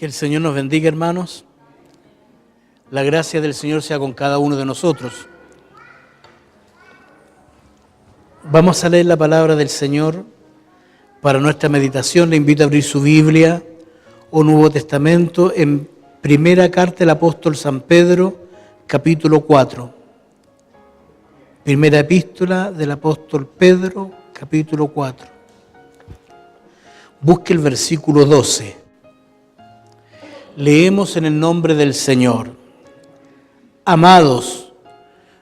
Que el Señor nos bendiga, hermanos. La gracia del Señor sea con cada uno de nosotros. Vamos a leer la palabra del Señor para nuestra meditación. Le invito a abrir su Biblia o Nuevo Testamento en primera carta del apóstol San Pedro, capítulo 4. Primera epístola del apóstol Pedro, capítulo 4. Busque el versículo 12. Leemos en el nombre del Señor. Amados,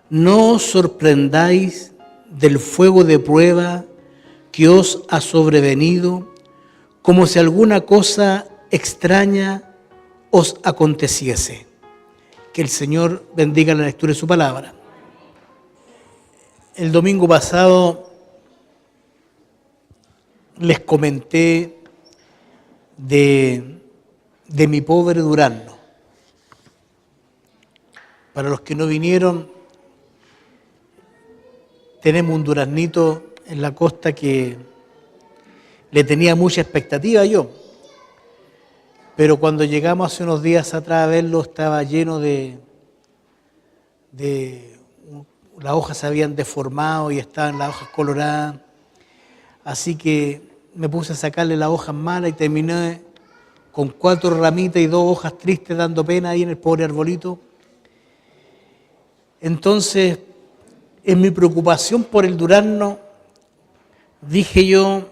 no os sorprendáis del fuego de prueba que os ha sobrevenido, como si alguna cosa extraña os aconteciese. Que el Señor bendiga la lectura de su palabra. El domingo pasado les comenté de mi pobre durazno. Para los que no vinieron, tenemos un duraznito en la costa que le tenía mucha expectativa yo. Pero cuando llegamos hace unos días atrás a verlo, estaba lleno de las hojas se habían deformado y estaban las hojas coloradas. Así que me puse a sacarle las hojas malas y terminé con 4 ramitas y 2 hojas tristes dando pena ahí en el pobre arbolito. Entonces, en mi preocupación por el durazno, dije yo,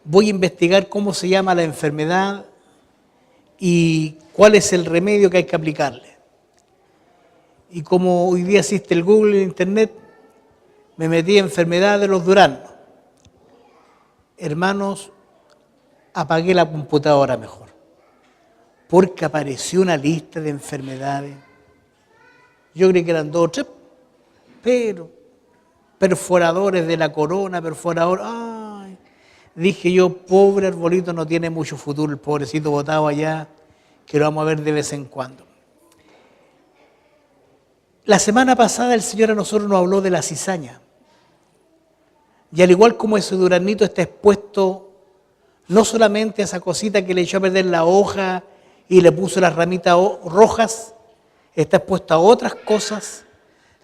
voy a investigar cómo se llama la enfermedad y cuál es el remedio que hay que aplicarle. Y como hoy día existe el Google, el Internet, me metí en enfermedad de los duraznos. Hermanos, apagué la computadora mejor, porque apareció una lista de enfermedades. Yo creí que eran 2 o 3, pero perforadores de la corona, ay, dije yo, pobre arbolito, no tiene mucho futuro, el pobrecito botado allá, que lo vamos a ver de vez en cuando. La semana pasada el Señor a nosotros nos habló de la cizaña, y al igual como ese duraznito está expuesto no solamente a esa cosita que le echó a perder la hoja y le puso las ramitas rojas, está expuesto a otras cosas.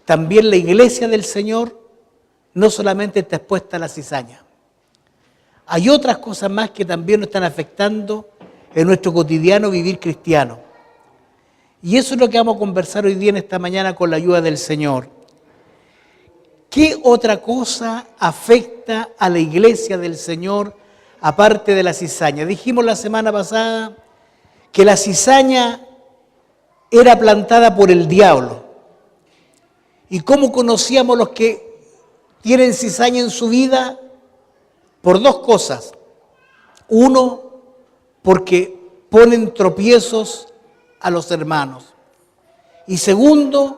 También la iglesia del Señor no solamente está expuesta a la cizaña. Hay otras cosas más que también nos están afectando en nuestro cotidiano vivir cristiano. Y eso es lo que vamos a conversar hoy día en esta mañana con la ayuda del Señor. ¿Qué otra cosa afecta a la iglesia del Señor aparte de la cizaña? Dijimos la semana pasada que la cizaña era plantada por el diablo. ¿Y cómo conocíamos los que tienen cizaña en su vida? Por 2 cosas. 1, porque ponen tropiezos a los hermanos. Y 2,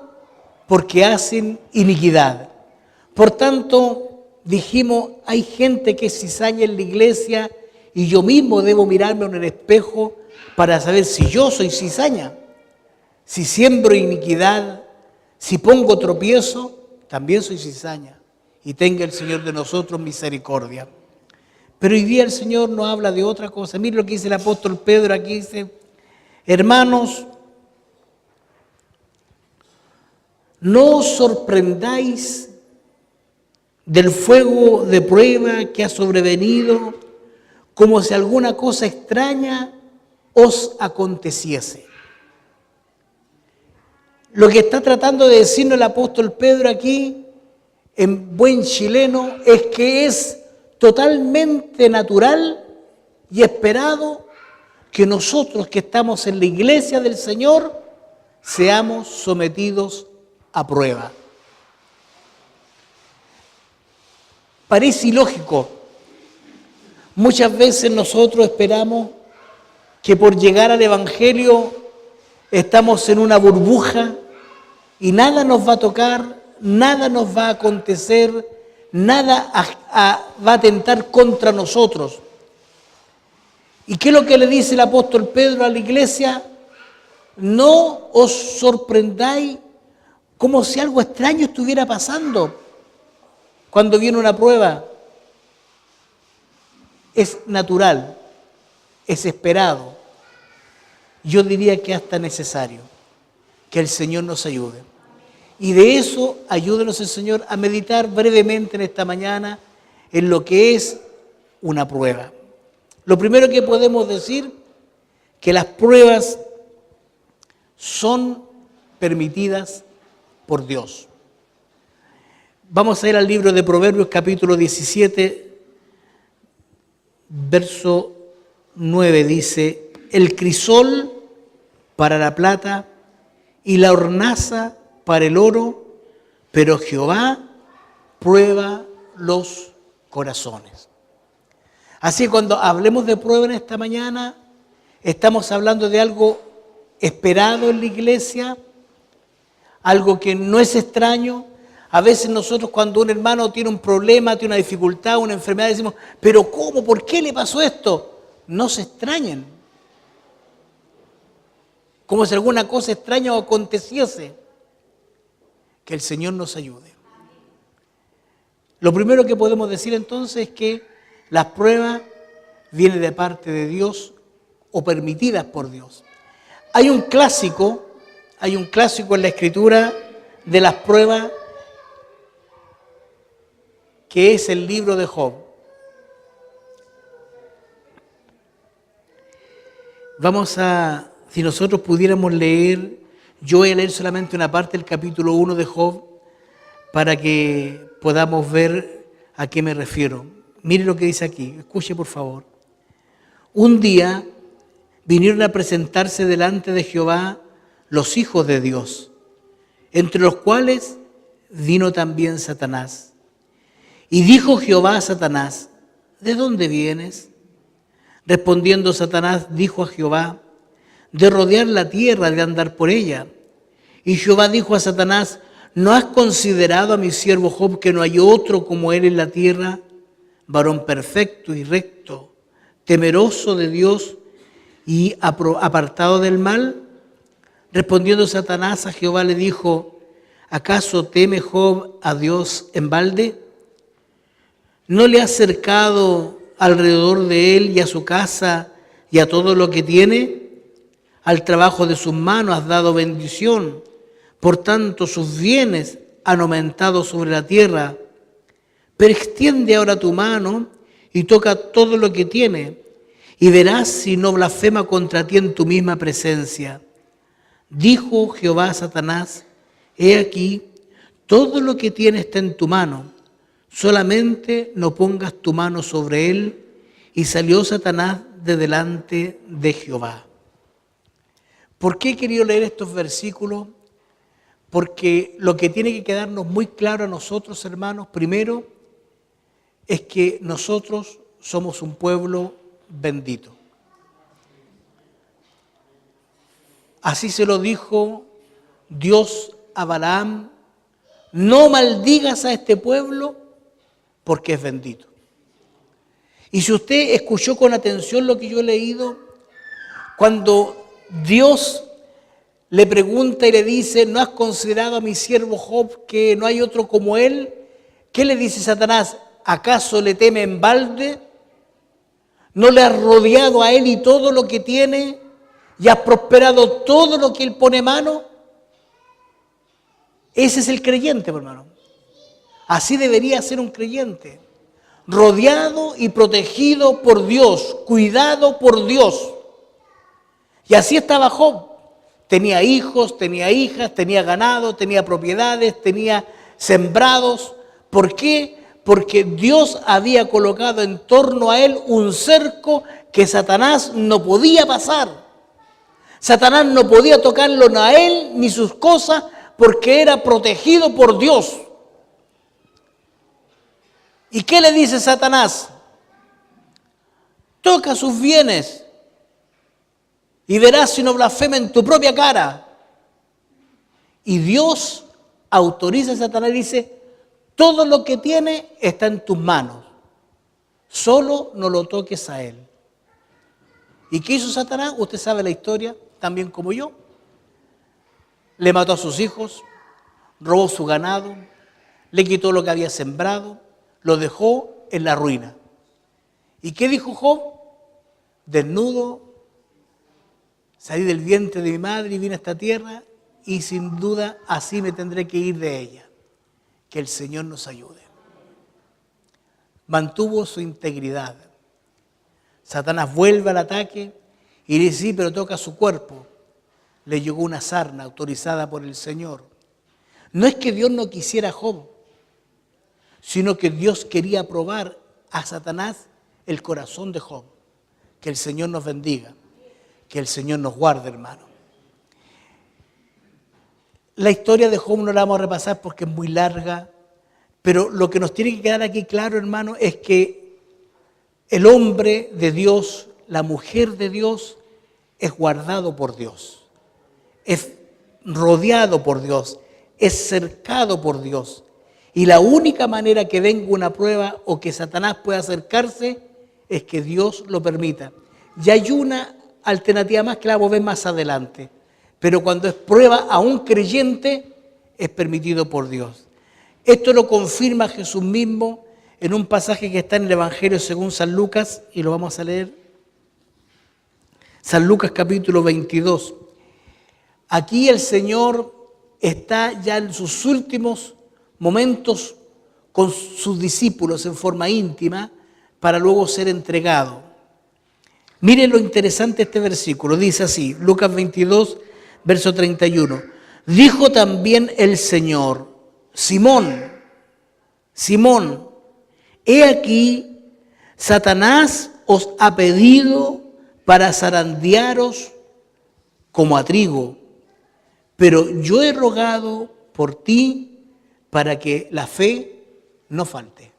porque hacen iniquidad. Por tanto, dijimos, hay gente que es cizaña en la iglesia y yo mismo debo mirarme en el espejo para saber si yo soy cizaña. Si siembro iniquidad, si pongo tropiezo, también soy cizaña. Y tenga el Señor de nosotros misericordia. Pero hoy día el Señor nos habla de otra cosa. Mire lo que dice el apóstol Pedro aquí, dice, hermanos, no os sorprendáis del fuego de prueba que ha sobrevenido, como si alguna cosa extraña os aconteciese. Lo que está tratando de decirnos el apóstol Pedro aquí, en buen chileno, es que es totalmente natural y esperado que nosotros que estamos en la iglesia del Señor seamos sometidos a prueba. Parece ilógico. Muchas veces nosotros esperamos que por llegar al Evangelio estamos en una burbuja y nada nos va a tocar, nada nos va a acontecer, nada va a atentar contra nosotros. ¿Y qué es lo que le dice el apóstol Pedro a la iglesia? No os sorprendáis como si algo extraño estuviera pasando cuando viene una prueba. Es natural, es esperado. yo diría que hasta necesario. Que el Señor nos ayude. Y de eso, ayúdenos el Señor a meditar brevemente en esta mañana en lo que es una prueba. Lo primero que podemos decir, que las pruebas son permitidas por Dios. Vamos a ir al libro de Proverbios, capítulo 17, verso 9, dice: el crisol para la plata y la hornaza para el oro, pero Jehová prueba los corazones. Así que cuando hablemos de prueba en esta mañana, estamos hablando de algo esperado en la iglesia, algo que no es extraño. A veces nosotros, cuando un hermano tiene un problema, tiene una dificultad, una enfermedad, decimos: ¿pero cómo? ¿Por qué le pasó esto? No se extrañen. Como si alguna cosa extraña aconteciese. Que el Señor nos ayude. Lo primero que podemos decir entonces es que las pruebas vienen de parte de Dios o permitidas por Dios. Hay un clásico en la Escritura de las pruebas, que es el libro de Job. Si nosotros pudiéramos leer, yo voy a leer solamente una parte del capítulo 1 de Job para que podamos ver a qué me refiero. Mire lo que dice aquí, escuche por favor. Un día vinieron a presentarse delante de Jehová los hijos de Dios, entre los cuales vino también Satanás. Y dijo Jehová a Satanás: ¿de dónde vienes? Respondiendo Satanás, dijo a Jehová: de rodear la tierra, de andar por ella. Y Jehová dijo a Satanás: ¿no has considerado a mi siervo Job, que no hay otro como él en la tierra, varón perfecto y recto, temeroso de Dios y apartado del mal? Respondiendo Satanás a Jehová le dijo: ¿acaso teme Job a Dios en balde? ¿No le has cercado alrededor de él y a su casa y a todo lo que tiene? Al trabajo de sus manos has dado bendición, por tanto sus bienes han aumentado sobre la tierra. Pero extiende ahora tu mano y toca todo lo que tiene, y verás si no blasfema contra ti en tu misma presencia. Dijo Jehová a Satanás: he aquí, todo lo que tiene está en tu mano, solamente no pongas tu mano sobre él. Y salió Satanás de delante de Jehová. ¿Por qué he querido leer estos versículos? Porque lo que tiene que quedarnos muy claro a nosotros, hermanos, primero, es que nosotros somos un pueblo bendito. Así se lo dijo Dios a Balaam: no maldigas a este pueblo porque es bendito. Y si usted escuchó con atención lo que yo he leído, cuando Dios le pregunta y le dice: ¿no has considerado a mi siervo Job, que no hay otro como él? ¿Qué le dice Satanás? ¿Acaso le teme en balde? ¿No le has rodeado a él y todo lo que tiene? ¿Y has prosperado todo lo que él pone mano? Ese es el creyente, hermano. Así debería ser un creyente. Rodeado y protegido por Dios, cuidado por Dios. Y así estaba Job. Tenía hijos, tenía hijas, tenía ganado, tenía propiedades, tenía sembrados. ¿Por qué? Porque Dios había colocado en torno a él un cerco que Satanás no podía pasar. Satanás no podía tocarlo ni a él ni sus cosas, porque era protegido por Dios. ¿Y qué le dice Satanás? Toca sus bienes y verás si no blasfema en tu propia cara. Y Dios autoriza a Satanás y dice: todo lo que tiene está en tus manos, solo no lo toques a él. ¿Y qué hizo Satanás? Usted sabe la historia, también como yo. Le mató a sus hijos, robó su ganado, le quitó lo que había sembrado, lo dejó en la ruina. ¿Y qué dijo Job? Desnudo salí del vientre de mi madre y vine a esta tierra y sin duda así me tendré que ir de ella. Que el Señor nos ayude. Mantuvo su integridad. Satanás vuelve al ataque y dice, sí, pero toca su cuerpo. Le llegó una sarna autorizada por el Señor. No es que Dios no quisiera a Job, sino que Dios quería probar a Satanás el corazón de Job. Que el Señor nos bendiga, que el Señor nos guarde, hermano. La historia de Job no la vamos a repasar porque es muy larga, pero lo que nos tiene que quedar aquí claro, hermano, es que el hombre de Dios, la mujer de Dios, es guardado por Dios, es rodeado por Dios, es cercado por Dios. Y la única manera que venga una prueba o que Satanás pueda acercarse es que Dios lo permita. Y hay una alternativa más que la vamos a ver más adelante. Pero cuando es prueba a un creyente, es permitido por Dios. Esto lo confirma Jesús mismo en un pasaje que está en el Evangelio según San Lucas, y lo vamos a leer. San Lucas capítulo 22. Aquí el Señor está ya en sus últimos momentos con sus discípulos en forma íntima para luego ser entregado. Miren lo interesante de este versículo, dice así, Lucas 22, verso 31. Dijo también el Señor, Simón, Simón, he aquí, Satanás os ha pedido para zarandearos como a trigo, pero yo he rogado por ti para que la fe no falte.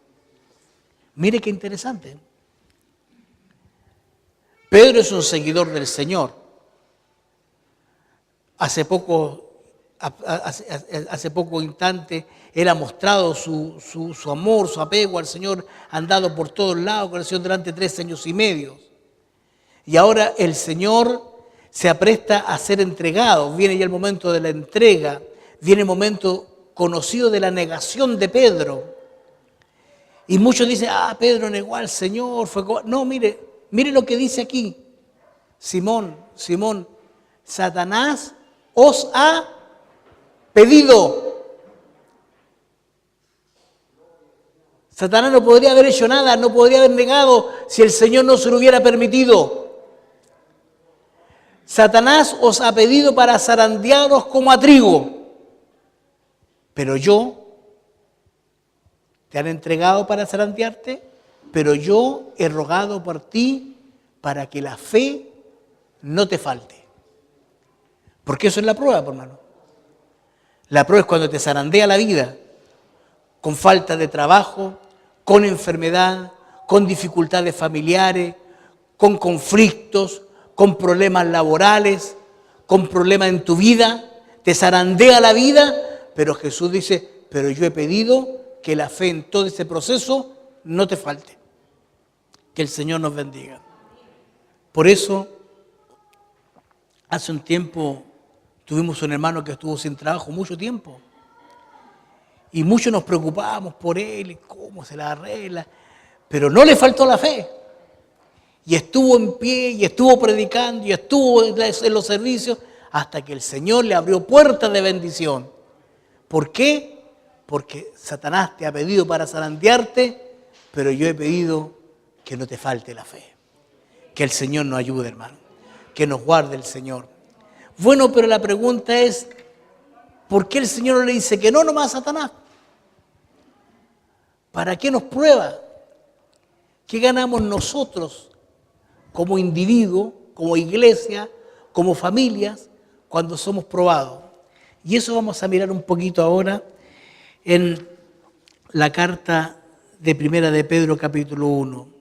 Mire qué interesante. Pedro es un seguidor del Señor. Hace poco instante, él ha mostrado su amor, su apego al Señor, ha andado por todos lados con el Señor durante 3 años y medio. Y ahora el Señor se apresta a ser entregado. Viene ya el momento de la entrega, viene el momento conocido de la negación de Pedro. Y muchos dicen, Pedro negó al Señor. No, mire lo que dice aquí. Simón, Simón, Satanás os ha pedido. Satanás no podría haber hecho nada, no podría haber negado si el Señor no se lo hubiera permitido. Satanás os ha pedido para zarandearos como a trigo, pero te han entregado para zarandearte, pero yo he rogado por ti para que la fe no te falte. Porque eso es la prueba, hermano. La prueba es cuando te zarandea la vida, con falta de trabajo, con enfermedad, con dificultades familiares, con conflictos, con problemas laborales, con problemas en tu vida, te zarandea la vida, pero Jesús dice, pero yo he pedido que la fe en todo ese proceso no te falte. Que el Señor nos bendiga. Por eso, hace un tiempo tuvimos un hermano que estuvo sin trabajo mucho tiempo. Y muchos nos preocupábamos por él y cómo se la arregla. Pero no le faltó la fe. Y estuvo en pie, y estuvo predicando, y estuvo en los servicios, hasta que el Señor le abrió puertas de bendición. ¿Por qué? Porque Satanás te ha pedido para zarandearte, pero yo he pedido que no te falte la fe. Que el Señor nos ayude, hermano. Que nos guarde el Señor. Bueno, pero la pregunta es, ¿por qué el Señor no le dice que no nomás a Satanás? ¿Para qué nos prueba? ¿Qué ganamos nosotros como individuos, como iglesia, como familias, cuando somos probados? Y eso vamos a mirar un poquito ahora en la carta de Primera de Pedro, capítulo 1.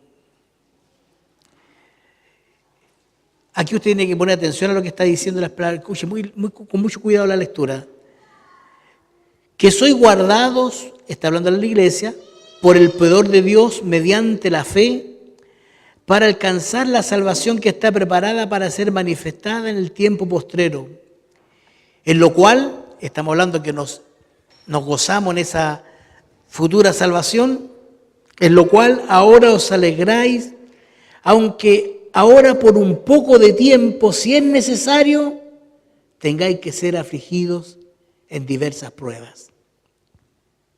Aquí usted tiene que poner atención a lo que está diciendo las palabras. Escuche con mucho cuidado la lectura. Que sois guardados, está hablando de la iglesia, por el poder de Dios mediante la fe, para alcanzar la salvación que está preparada para ser manifestada en el tiempo postrero. En lo cual, estamos hablando que nos gozamos en esa futura salvación, en lo cual ahora os alegráis, aunque ahora por un poco de tiempo, si es necesario, tengáis que ser afligidos en diversas pruebas.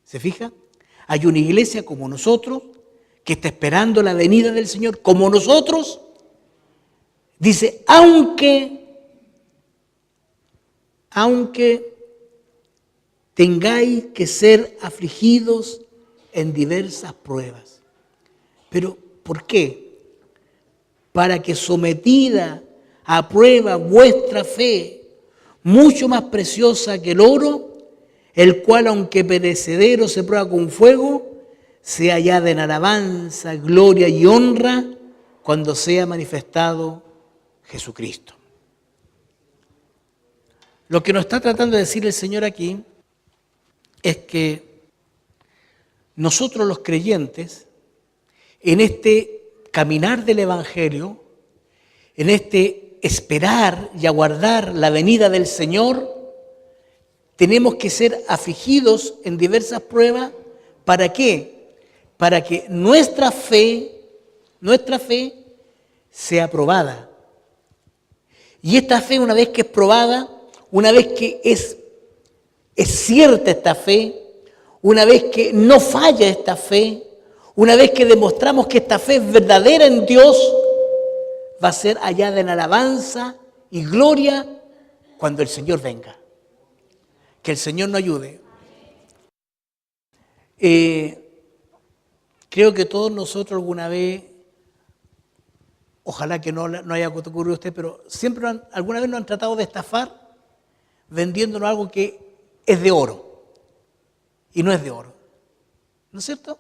¿Se fija? Hay una iglesia como nosotros, que está esperando la venida del Señor, como nosotros. Dice, aunque tengáis que ser afligidos en diversas pruebas. Pero, ¿por qué? Para que sometida a prueba vuestra fe, mucho más preciosa que el oro, el cual aunque perecedero se prueba con fuego, sea hallada en alabanza, gloria y honra cuando sea manifestado Jesucristo. Lo que nos está tratando de decir el Señor aquí es que nosotros los creyentes, en este caminar del Evangelio, en este esperar y aguardar la venida del Señor, tenemos que ser afligidos en diversas pruebas. ¿Para qué? Para que nuestra fe sea probada. Y esta fe, una vez que es probada, una vez que es cierta esta fe, una vez que no falla esta fe, una vez que demostramos que esta fe es verdadera en Dios, va a ser hallada en alabanza y gloria cuando el Señor venga. Que el Señor nos ayude. Creo que todos nosotros alguna vez, ojalá que no haya ocurrido a usted, pero siempre alguna vez nos han tratado de estafar vendiéndonos algo que es de oro y no es de oro. ¿No es cierto?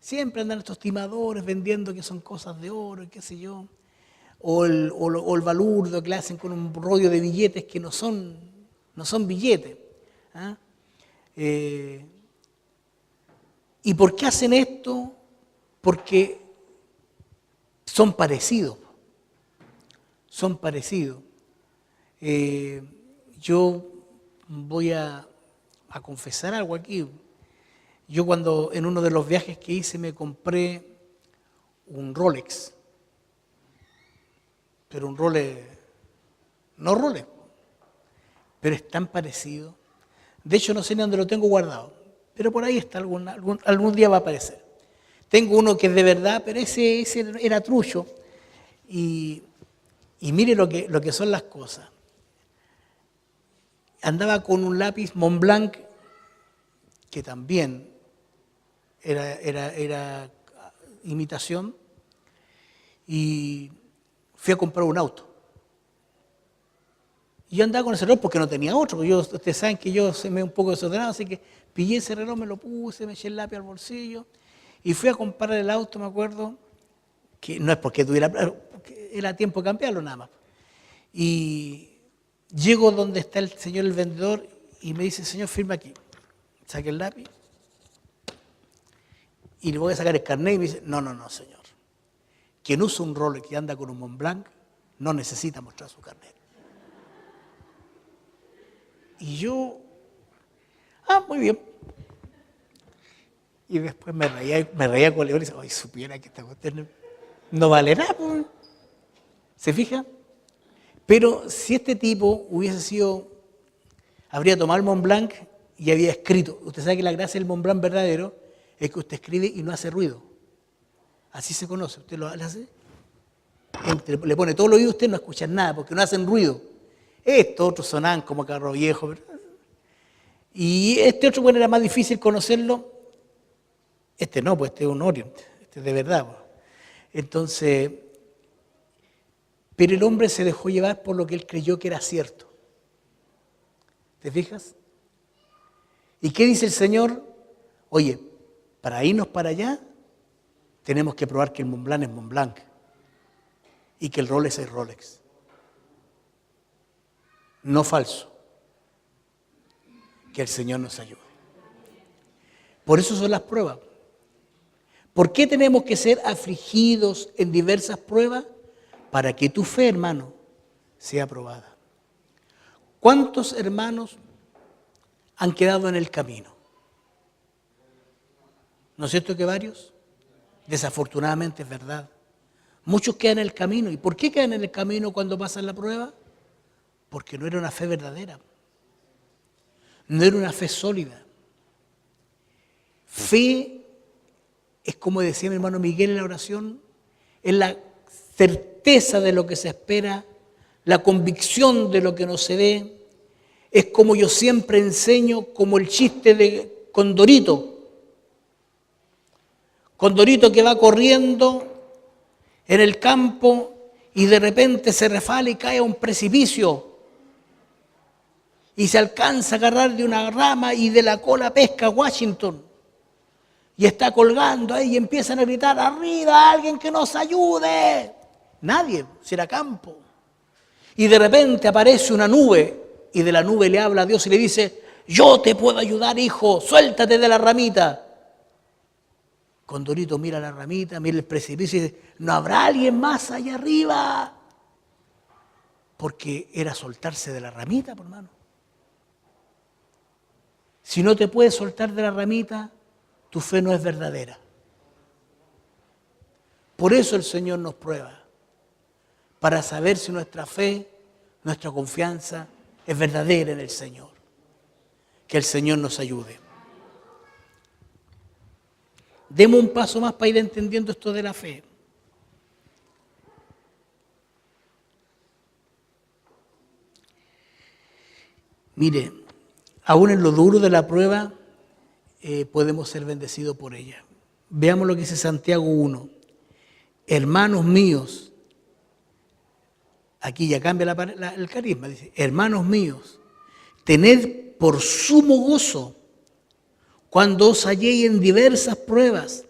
Siempre andan estos timadores vendiendo que son cosas de oro y qué sé yo. O el balurdo que le hacen con un rollo de billetes que no son billetes. ¿Ah? ¿Y por qué hacen esto? Porque son parecidos. Son parecidos. Yo voy a confesar algo aquí. Yo cuando en uno de los viajes que hice me compré un Rolex. Pero un Rolex, no Rolex, pero es tan parecido. De hecho no sé ni dónde lo tengo guardado, pero por ahí está, algún día va a aparecer. Tengo uno que es de verdad, pero ese era trucho. Y mire lo que son las cosas. Andaba con un lápiz Montblanc que también era imitación, y fui a comprar un auto. Y yo andaba con ese reloj porque no tenía otro. Ustedes saben que yo se me un poco desordenado, así que pillé ese reloj, me lo puse, me eché el lápiz al bolsillo y fui a comprar el auto, me acuerdo, que no es porque tuviera, porque era tiempo de cambiarlo nada más. Y llego donde está el señor, el vendedor, y me dice, señor, firma aquí. Saqué el lápiz y le voy a sacar el carnet y me dice, no, señor. Quien usa un Rolex y anda con un Montblanc no necesita mostrar su carnet. Y yo, muy bien. Y después me reía con León y decía, ay, supiera que esta cuestión no vale nada, pues. ¿Se fija? Pero si este tipo hubiese sido, habría tomado el Montblanc y había escrito. Usted sabe que la gracia del Montblanc verdadero es que usted escribe y no hace ruido. Así se conoce. Usted lo hace, le pone todo el oído, usted no escucha nada porque no hacen ruido. Estos otros sonaban como carro viejo. Y este otro, bueno, era más difícil conocerlo. Este no, pues este es un Orient, este es de verdad. Pues. Entonces, pero el hombre se dejó llevar por lo que él creyó que era cierto. ¿Te fijas? ¿Y qué dice el Señor? Oye, para irnos para allá, tenemos que probar que el Montblanc es Montblanc y que el Rolex es Rolex. No falso. Que el Señor nos ayude. Por eso son las pruebas. ¿Por qué tenemos que ser afligidos en diversas pruebas? Para que tu fe, hermano, sea probada. ¿Cuántos hermanos han quedado en el camino? ¿No es cierto que varios? Desafortunadamente es verdad. Muchos quedan en el camino. ¿Y por qué quedan en el camino cuando pasan la prueba? Porque no era una fe verdadera. No era una fe sólida. Fe es, como decía mi hermano Miguel en la oración, es la certeza de lo que se espera, la convicción de lo que no se ve. Es como yo siempre enseño, como el chiste de Condorito. Condorito que va corriendo en el campo y de repente se resbala y cae a un precipicio. Y se alcanza a agarrar de una rama y de la cola pesca a Washington. Y está colgando ahí y empiezan a gritar, ¡arriba, alguien que nos ayude! Nadie, si era campo. Y de repente aparece una nube y de la nube le habla a Dios y le dice, yo te puedo ayudar, hijo, suéltate de la ramita. Condorito mira la ramita, mira el precipicio y dice, ¿no habrá alguien más allá arriba? Porque era soltarse de la ramita, por hermano. Si no te puedes soltar de la ramita, tu fe no es verdadera. Por eso el Señor nos prueba, para saber si nuestra fe, nuestra confianza es verdadera en el Señor. Que el Señor nos ayude. Demos un paso más para ir entendiendo esto de la fe. Mire, aún en lo duro de la prueba, podemos ser bendecidos por ella. Veamos lo que dice Santiago 1. Hermanos míos, aquí ya cambia el carisma, dice, hermanos míos, tened por sumo gozo cuando os halléis en diversas pruebas,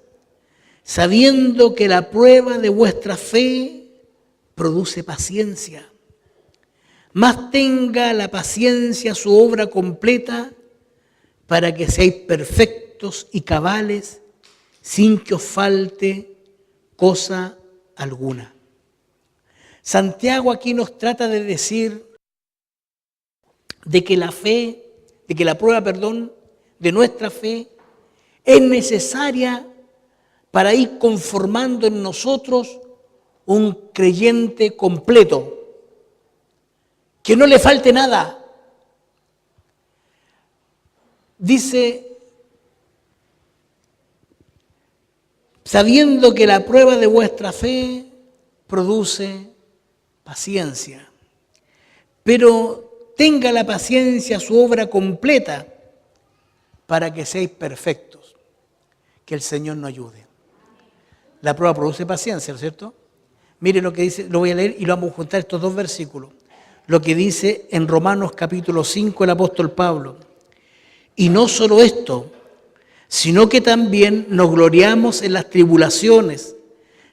sabiendo que la prueba de vuestra fe produce paciencia. Mas tenga la paciencia su obra completa, para que seáis perfectos y cabales, sin que os falte cosa alguna. Santiago aquí nos trata de decir de que la prueba de nuestra fe es necesaria para ir conformando en nosotros un creyente completo, que no le falte nada. Dice, sabiendo que la prueba de vuestra fe produce paciencia, pero tenga la paciencia su obra completa para que seáis perfectos. Que el Señor nos ayude. La prueba produce paciencia, ¿no es cierto? Mire lo que dice, lo voy a leer y lo vamos a juntar estos dos versículos. Lo que dice en Romanos capítulo 5 el apóstol Pablo. Y no solo esto, sino que también nos gloriamos en las tribulaciones,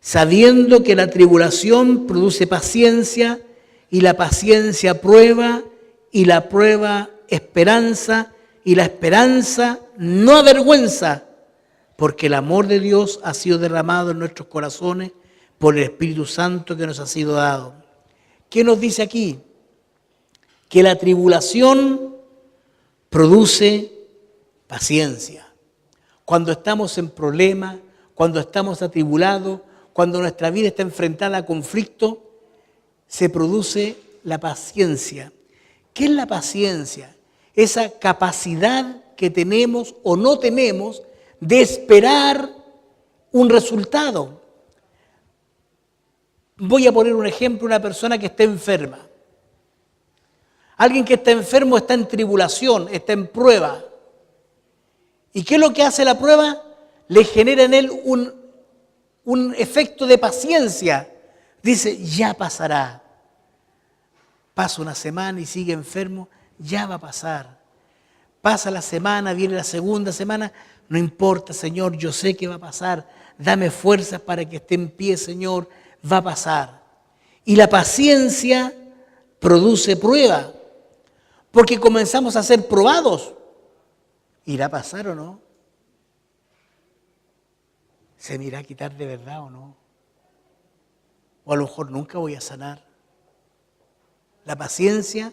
sabiendo que la tribulación produce paciencia, y la paciencia prueba, y la prueba esperanza, y la esperanza no avergüenza, porque el amor de Dios ha sido derramado en nuestros corazones por el Espíritu Santo que nos ha sido dado. ¿Qué nos dice aquí? Que la tribulación produce paciencia. Cuando estamos en problemas, cuando estamos atribulados, cuando nuestra vida está enfrentada a conflicto, se produce la paciencia. ¿Qué es la paciencia? Esa capacidad que tenemos o no tenemos de esperar un resultado. Voy a poner un ejemplo, una persona que está enferma. Alguien que está enfermo está en tribulación, está en prueba. ¿Y qué es lo que hace la prueba? Le genera en él un efecto de paciencia. Dice, ya pasará. Pasa una semana y sigue enfermo, ya va a pasar. Pasa la semana, viene la segunda semana, no importa, Señor, yo sé que va a pasar. Dame fuerzas para que esté en pie, Señor, va a pasar. Y la paciencia produce prueba, porque comenzamos a ser probados. ¿Irá a pasar o no? ¿Se me irá a quitar de verdad o no? O a lo mejor nunca voy a sanar. La paciencia,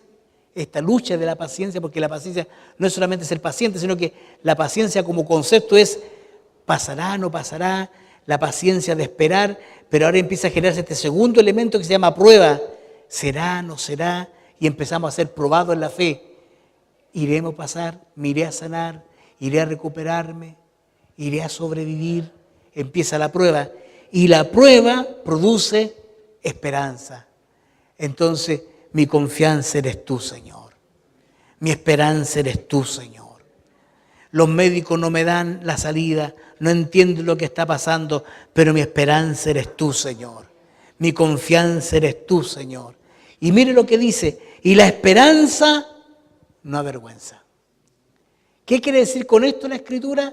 esta lucha de la paciencia, porque la paciencia no es solamente ser paciente, sino que la paciencia como concepto es pasará, no pasará. la paciencia de esperar, pero ahora empieza a generarse este segundo elemento que se llama prueba. ¿Será, no será? Y empezamos a ser probados en la fe. ¿Iremos a pasar? ¿Me iré a sanar? ¿Iré a recuperarme? ¿Iré a sobrevivir? Empieza la prueba. Y la prueba produce esperanza. Entonces, mi confianza eres tú, Señor. Mi esperanza eres tú, Señor. Los médicos no me dan la salida, no entiendo lo que está pasando, pero mi esperanza eres tú, Señor. Mi confianza eres tú, Señor. Y mire lo que dice, y la esperanza no avergüenza. ¿Qué quiere decir con esto la Escritura?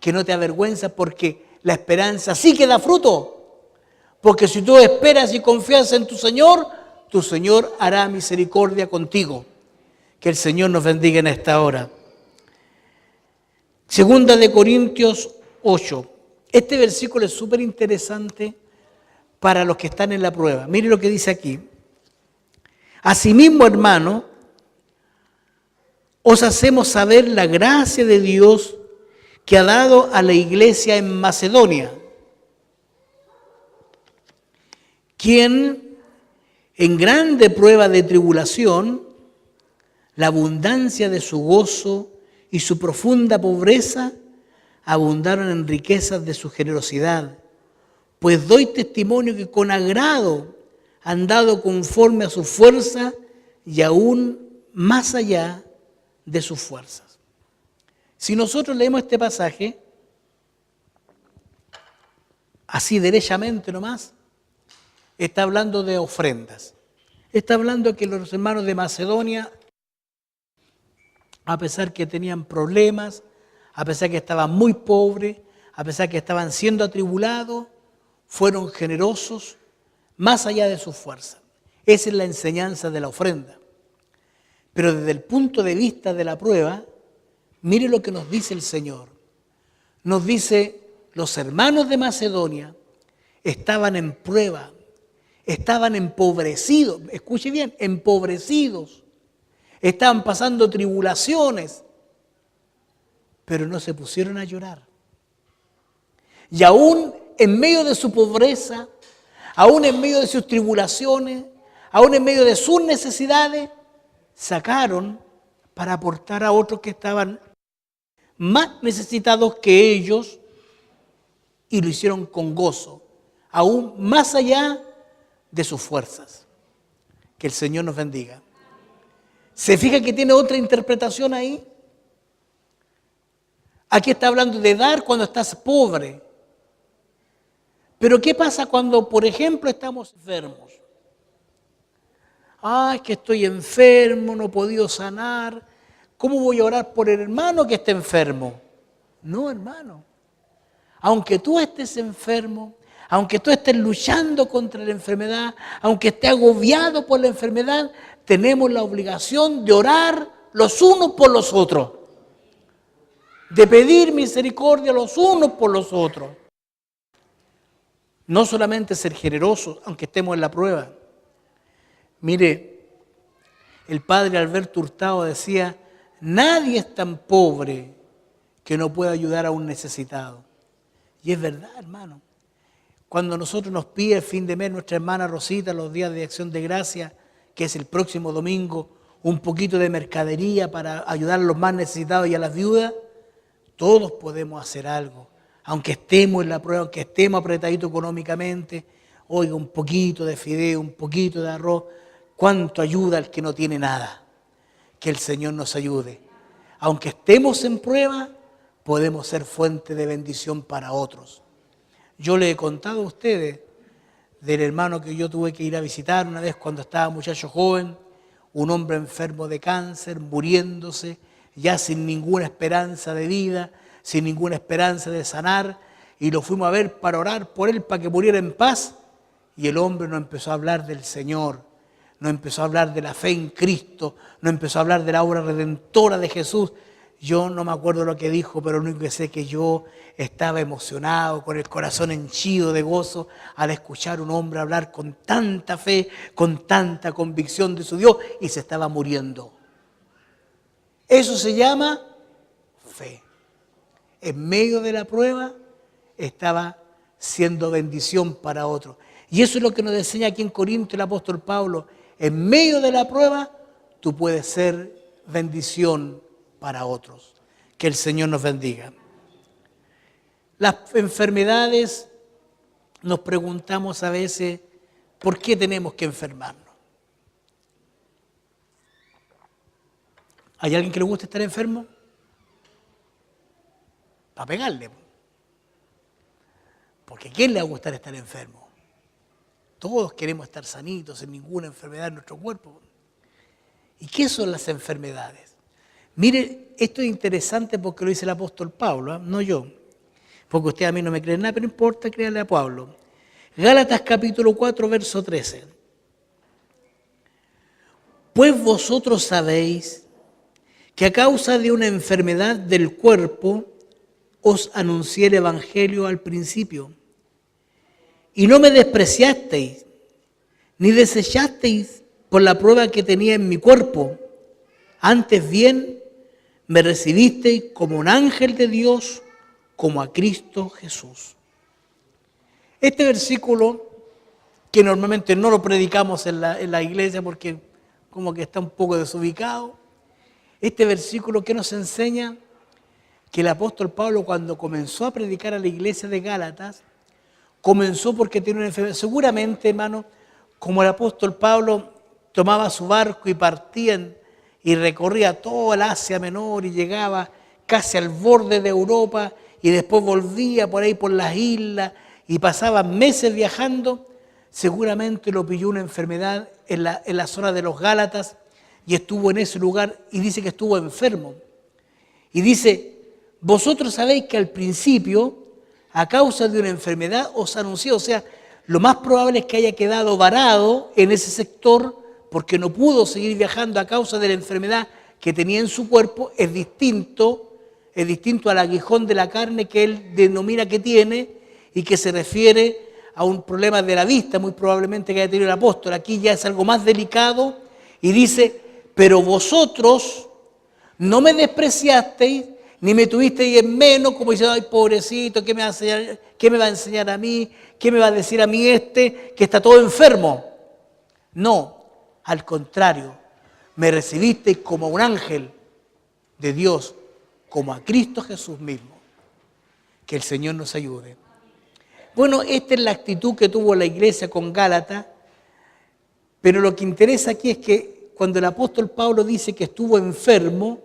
Que no te avergüenza porque la esperanza sí que da fruto. Porque si tú esperas y confías en tu Señor hará misericordia contigo. Que el Señor nos bendiga en esta hora. Segunda de Corintios 8. Este versículo es súper interesante para los que están en la prueba. Mire lo que dice aquí. Asimismo, hermano, os hacemos saber la gracia de Dios que ha dado a la iglesia en Macedonia, quien en grande prueba de tribulación, la abundancia de su gozo y su profunda pobreza abundaron en riquezas de su generosidad. Pues doy testimonio que con agrado han dado conforme a su fuerza y aún más allá de sus fuerzas. Si nosotros leemos este pasaje, así derechamente nomás, está hablando de ofrendas. Está hablando que los hermanos de Macedonia, a pesar que tenían problemas, a pesar que estaban muy pobres, a pesar que estaban siendo atribulados, fueron generosos más allá de sus fuerzas. Esa es la enseñanza de la ofrenda. Pero desde el punto de vista de la prueba, mire lo que nos dice el Señor. Nos dice, los hermanos de Macedonia estaban en prueba, estaban empobrecidos, escuche bien, empobrecidos, estaban pasando tribulaciones, pero no se pusieron a llorar. Y aún en medio de su pobreza, aún en medio de sus tribulaciones, aún en medio de sus necesidades, sacaron para aportar a otros que estaban más necesitados que ellos y lo hicieron con gozo, aún más allá de sus fuerzas. Que el Señor nos bendiga. ¿Se fija que tiene otra interpretación ahí? Aquí está hablando de dar cuando estás pobre. Pero ¿qué pasa cuando, por ejemplo, estamos enfermos? Es que estoy enfermo, no he podido sanar. ¿Cómo voy a orar por el hermano que está enfermo? No, hermano. Aunque tú estés enfermo, aunque tú estés luchando contra la enfermedad, aunque estés agobiado por la enfermedad, tenemos la obligación de orar los unos por los otros. De pedir misericordia los unos por los otros. No solamente ser generosos, aunque estemos en la prueba. Mire, el padre Alberto Hurtado decía, nadie es tan pobre que no pueda ayudar a un necesitado. Y es verdad, hermano. Cuando nosotros nos pide el fin de mes nuestra hermana Rosita, los días de Acción de Gracia, que es el próximo domingo, un poquito de mercadería para ayudar a los más necesitados y a las viudas, todos podemos hacer algo. Aunque estemos en la prueba, aunque estemos apretaditos económicamente, oiga, un poquito de fideo, un poquito de arroz, cuánto ayuda al que no tiene nada. Que el Señor nos ayude. Aunque estemos en prueba, podemos ser fuente de bendición para otros. Yo le he contado a ustedes del hermano que yo tuve que ir a visitar una vez cuando estaba muchacho joven, un hombre enfermo de cáncer, muriéndose, ya sin ninguna esperanza de vida, sin ninguna esperanza de sanar, y lo fuimos a ver para orar por él, para que muriera en paz, y el hombre nos empezó a hablar del Señor, nos empezó a hablar de la fe en Cristo, nos empezó a hablar de la obra redentora de Jesús. Yo no me acuerdo lo que dijo, pero lo único que sé es que yo estaba emocionado, con el corazón henchido de gozo, al escuchar a un hombre hablar con tanta fe, con tanta convicción de su Dios, y se estaba muriendo. Eso se llama fe. En medio de la prueba estaba siendo bendición para otros. Y eso es lo que nos enseña aquí en Corinto el apóstol Pablo. En medio de la prueba, tú puedes ser bendición para otros. Que el Señor nos bendiga. Las enfermedades, nos preguntamos a veces, ¿por qué tenemos que enfermarnos? ¿Hay alguien que le guste estar enfermo? Para pegarle. Porque ¿a quién le va a gustar estar enfermo? Todos queremos estar sanitos, sin ninguna enfermedad en nuestro cuerpo. ¿Y qué son las enfermedades? Mire, esto es interesante porque lo dice el apóstol Pablo, no yo. Porque usted a mí no me cree nada, pero no importa, créale a Pablo. Gálatas capítulo 4, verso 13. Pues vosotros sabéis que a causa de una enfermedad del cuerpo os anuncié el Evangelio al principio. Y no me despreciasteis, ni desechasteis por la prueba que tenía en mi cuerpo. Antes bien, me recibisteis como un ángel de Dios, como a Cristo Jesús. Este versículo, que normalmente no lo predicamos en la iglesia porque como que está un poco desubicado, este versículo que nos enseña que el apóstol Pablo cuando comenzó a predicar a la iglesia de Gálatas, comenzó porque tiene una enfermedad. Seguramente, hermano, como el apóstol Pablo tomaba su barco y partía y recorría toda el Asia Menor y llegaba casi al borde de Europa y después volvía por ahí por las islas y pasaba meses viajando, seguramente lo pilló una enfermedad en la zona de los Gálatas y estuvo en ese lugar y dice que estuvo enfermo. Y dice, vosotros sabéis que al principio, a causa de una enfermedad, os anuncié, o sea, lo más probable es que haya quedado varado en ese sector porque no pudo seguir viajando a causa de la enfermedad que tenía en su cuerpo, es distinto al aguijón de la carne que él denomina que tiene y que se refiere a un problema de la vista, muy probablemente que haya tenido el apóstol. Aquí ya es algo más delicado y dice, pero vosotros no me despreciasteis, ni me tuvisteis en menos, como diciendo, ay, pobrecito, ¿qué me va a enseñar a mí? ¿Qué me va a decir a mí que está todo enfermo? No, al contrario, me recibisteis como un ángel de Dios, como a Cristo Jesús mismo. Que el Señor nos ayude. Bueno, esta es la actitud que tuvo la iglesia con Gálatas, pero lo que interesa aquí es que cuando el apóstol Pablo dice que estuvo enfermo,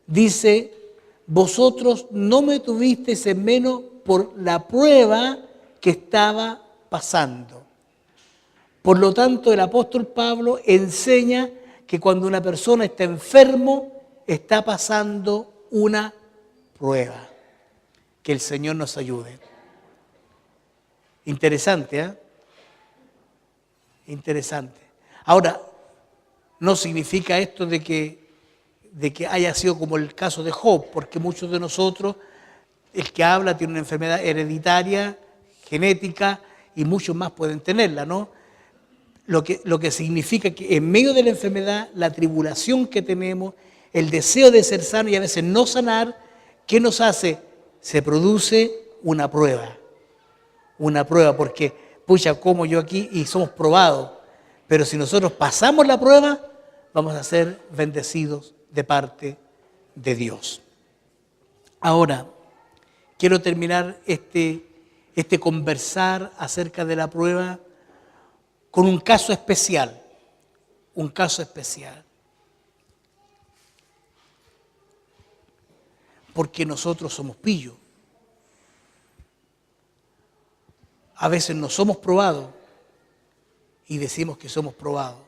dice, vosotros no me tuvisteis en menos por la prueba que estaba pasando. Por lo tanto, el apóstol Pablo enseña que cuando una persona está enfermo, está pasando una prueba. Que el Señor nos ayude. Interesante, ¿eh? Interesante. Ahora, no significa esto de que haya sido como el caso de Job, porque muchos de nosotros, el que habla tiene una enfermedad hereditaria, genética, y muchos más pueden tenerla, ¿no? Lo que significa que en medio de la enfermedad, la tribulación que tenemos, el deseo de ser sano y a veces no sanar, ¿qué nos hace? Se produce una prueba, porque, pucha, como yo aquí y somos probados, pero si nosotros pasamos la prueba, vamos a ser bendecidos de parte de Dios. Ahora, quiero terminar este conversar acerca de la prueba con un caso especial, porque nosotros somos pillos. A veces no somos probados y decimos que somos probados.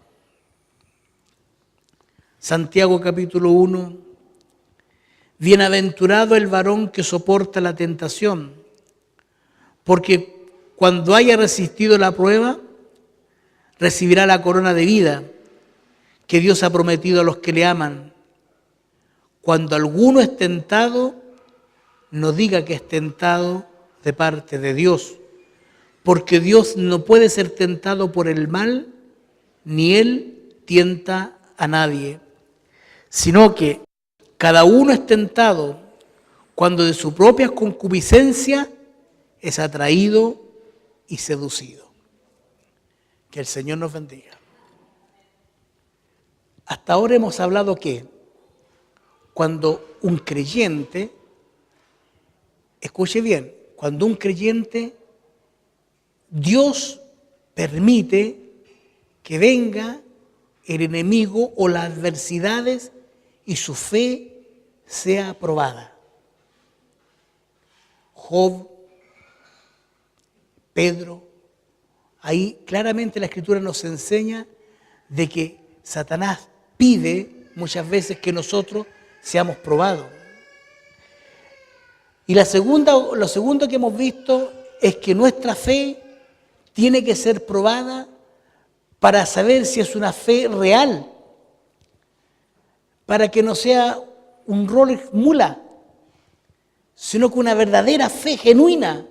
Santiago capítulo 1, bienaventurado el varón que soporta la tentación, porque cuando haya resistido la prueba, recibirá la corona de vida que Dios ha prometido a los que le aman. Cuando alguno es tentado, no diga que es tentado de parte de Dios, porque Dios no puede ser tentado por el mal, ni Él tienta a nadie, sino que cada uno es tentado cuando de su propia concupiscencia es atraído y seducido. Que el Señor nos bendiga. Hasta ahora hemos hablado que cuando un creyente, escuche bien, cuando un creyente, Dios permite que venga el enemigo o las adversidades y su fe sea probada. Job, Pedro, ahí claramente la Escritura nos enseña de que Satanás pide muchas veces que nosotros seamos probados. Y lo segundo que hemos visto es que nuestra fe tiene que ser probada para saber si es una fe real, para que no sea un rol mula, sino que una verdadera fe genuina,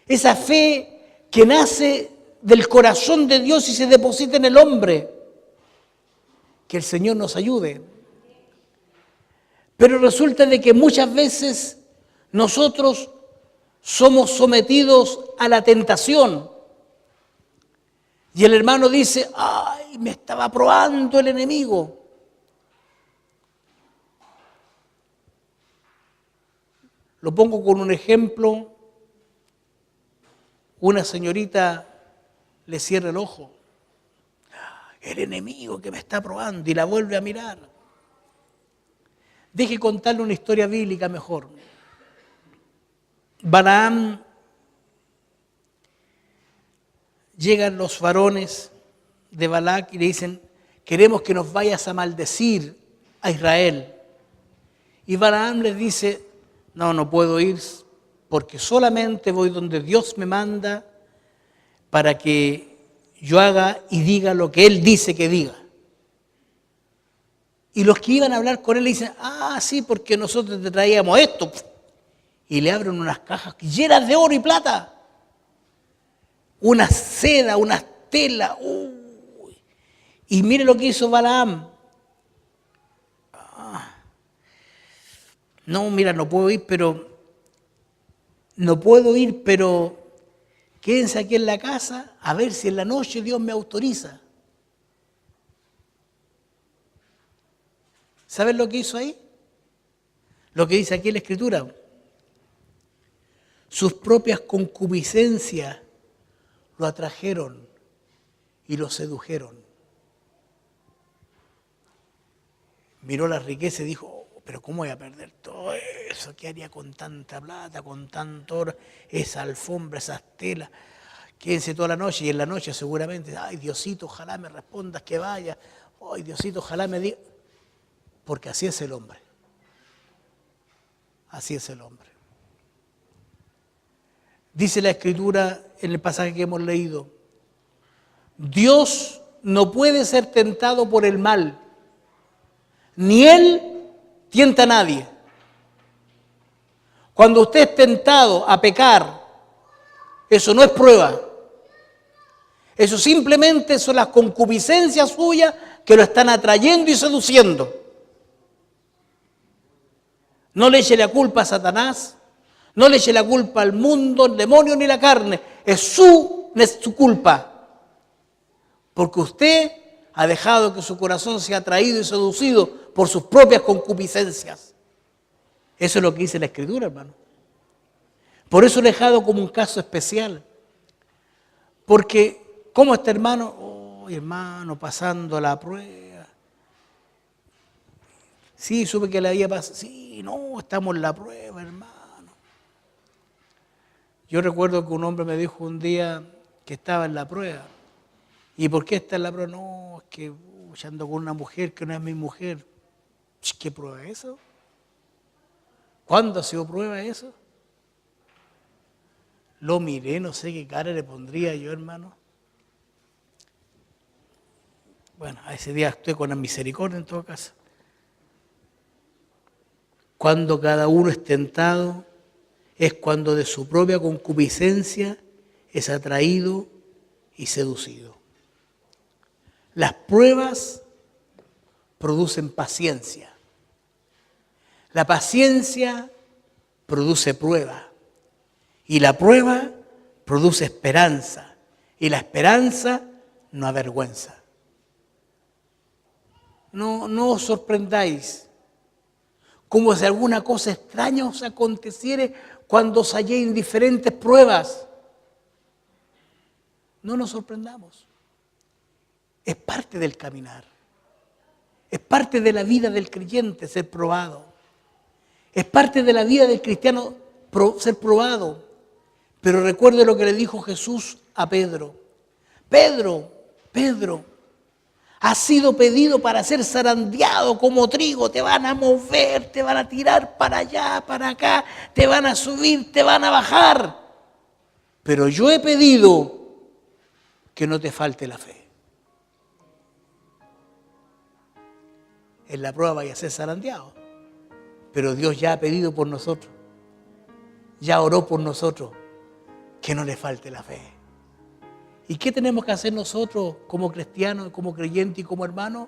esa fe que nace del corazón de Dios y se deposita en el hombre. Que el Señor nos ayude. Pero resulta de que muchas veces nosotros somos sometidos a la tentación. Y el hermano dice, ay, me estaba probando el enemigo. Lo pongo con un ejemplo. Una señorita le cierra el ojo. El enemigo que me está probando, y la vuelve a mirar. Deje contarle una historia bíblica mejor. Balaam, llegan los varones de Balac y le dicen, queremos que nos vayas a maldecir a Israel. Y Balaam les dice, no puedo ir porque solamente voy donde Dios me manda para que yo haga y diga lo que Él dice que diga. Y los que iban a hablar con Él le dicen, sí, porque nosotros te traíamos esto. Y le abren unas cajas llenas de oro y plata. Una seda, unas telas. Y mire lo que hizo Balaam. No, mira, no puedo ir, pero quédense aquí en la casa a ver si en la noche Dios me autoriza. ¿Saben lo que hizo ahí? Lo que dice aquí en la Escritura. Sus propias concupiscencias lo atrajeron y lo sedujeron. Miró la riqueza y dijo, pero ¿cómo voy a perder todo eso? ¿Qué haría con tanta plata, con tanto oro, esa alfombra, esas telas? Quédense toda la noche y en la noche seguramente, ay Diosito, ojalá me respondas que vaya. Ay Diosito, ojalá me diga. Porque así es el hombre. Así es el hombre. Dice la Escritura en el pasaje que hemos leído, Dios no puede ser tentado por el mal, ni Él tienta a nadie. Cuando usted es tentado a pecar, eso no es prueba. Eso simplemente son las concupiscencias suyas que lo están atrayendo y seduciendo. No le eche la culpa a Satanás, no le eche la culpa al mundo, al demonio ni la carne. Es su culpa. Porque usted ha dejado que su corazón sea atraído y seducido por sus propias concupiscencias. Eso es lo que dice la Escritura, hermano. Por eso lo he dejado como un caso especial. Porque, ¿cómo está hermano? Hermano, pasando la prueba. Sí, supe que le había pasado. Sí, no, estamos en la prueba, hermano. Yo recuerdo que un hombre me dijo un día que estaba en la prueba. ¿Y por qué está en la prueba? No, es que ando con una mujer que no es mi mujer. ¿Qué prueba es eso? ¿Cuándo ha sido prueba eso? Lo miré, no sé qué cara le pondría yo, hermano. Bueno, a ese día actué con la misericordia en todo caso. Cuando cada uno es tentado, es cuando de su propia concupiscencia es atraído y seducido. Las pruebas producen paciencia. La paciencia produce prueba. Y la prueba produce esperanza y la esperanza no avergüenza. No os sorprendáis como si alguna cosa extraña os aconteciere cuando os halléis en diferentes pruebas. No nos sorprendamos. Es parte del caminar. Es parte de la vida del creyente ser probado. Es parte de la vida del cristiano ser probado. Pero recuerde lo que le dijo Jesús a Pedro. Pedro, has sido pedido para ser zarandeado como trigo. Te van a mover, te van a tirar para allá, para acá. Te van a subir, te van a bajar. Pero yo he pedido que no te falte la fe. En la prueba vaya a ser zarandeado. Pero Dios ya ha pedido por nosotros. Ya oró por nosotros. Que no le falte la fe. ¿Y qué tenemos que hacer nosotros como cristianos, como creyentes y como hermanos?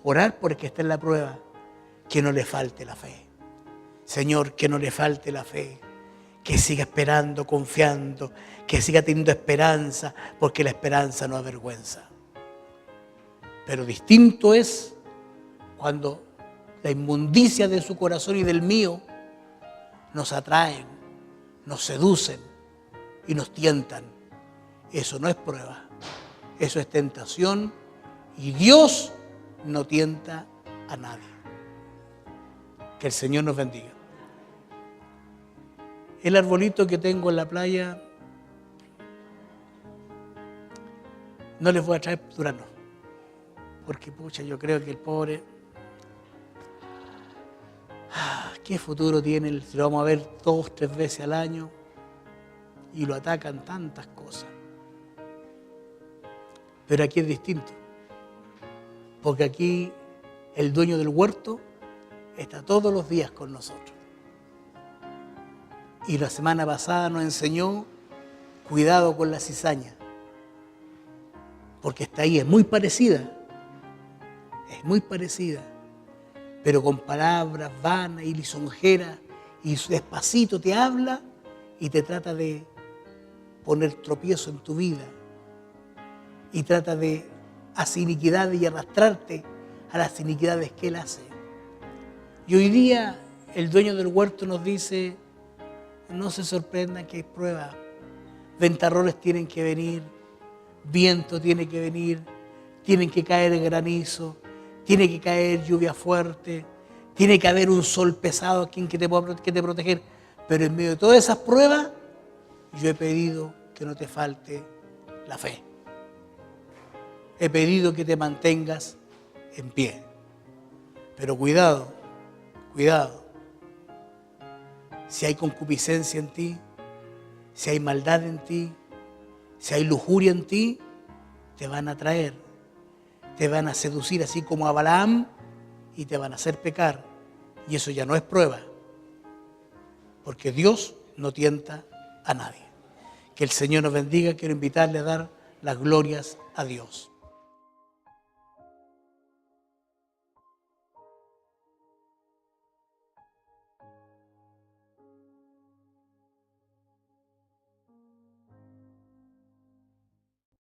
Orar por el que está en la prueba. Que no le falte la fe. Señor, que no le falte la fe. Que siga esperando, confiando. Que siga teniendo esperanza. Porque la esperanza no avergüenza. Pero distinto es cuando la inmundicia de su corazón y del mío nos atraen, nos seducen y nos tientan. Eso no es prueba, eso es tentación y Dios no tienta a nadie. Que el Señor nos bendiga. El arbolito que tengo en la playa, no les voy a traer duraznos, porque pucha, yo creo que el pobre, ¿qué futuro tiene? Si lo vamos a ver 2, 3 veces al año y lo atacan tantas cosas. Pero aquí es distinto, porque aquí el dueño del huerto está todos los días con nosotros. Y la semana pasada nos enseñó cuidado con la cizaña, porque está ahí, es muy parecida, pero con palabras vanas y lisonjeras, y despacito te habla y te trata de poner tropiezo en tu vida. Y trata de hacer iniquidades y arrastrarte a las iniquidades que él hace. Y hoy día el dueño del huerto nos dice, no se sorprendan que hay pruebas. Ventarrones tienen que venir, viento tiene que venir, tienen que caer granizo, tiene que caer lluvia fuerte, tiene que haber un sol pesado que te proteger. Pero en medio de todas esas pruebas, yo he pedido que no te falte la fe. He pedido que te mantengas en pie. Pero cuidado. Si hay concupiscencia en ti, si hay maldad en ti, si hay lujuria en ti, te van a atraer, te van a seducir así como a Balaam y te van a hacer pecar. Y eso ya no es prueba, porque Dios no tienta a nadie. Que el Señor nos bendiga. Quiero invitarle a dar las glorias a Dios.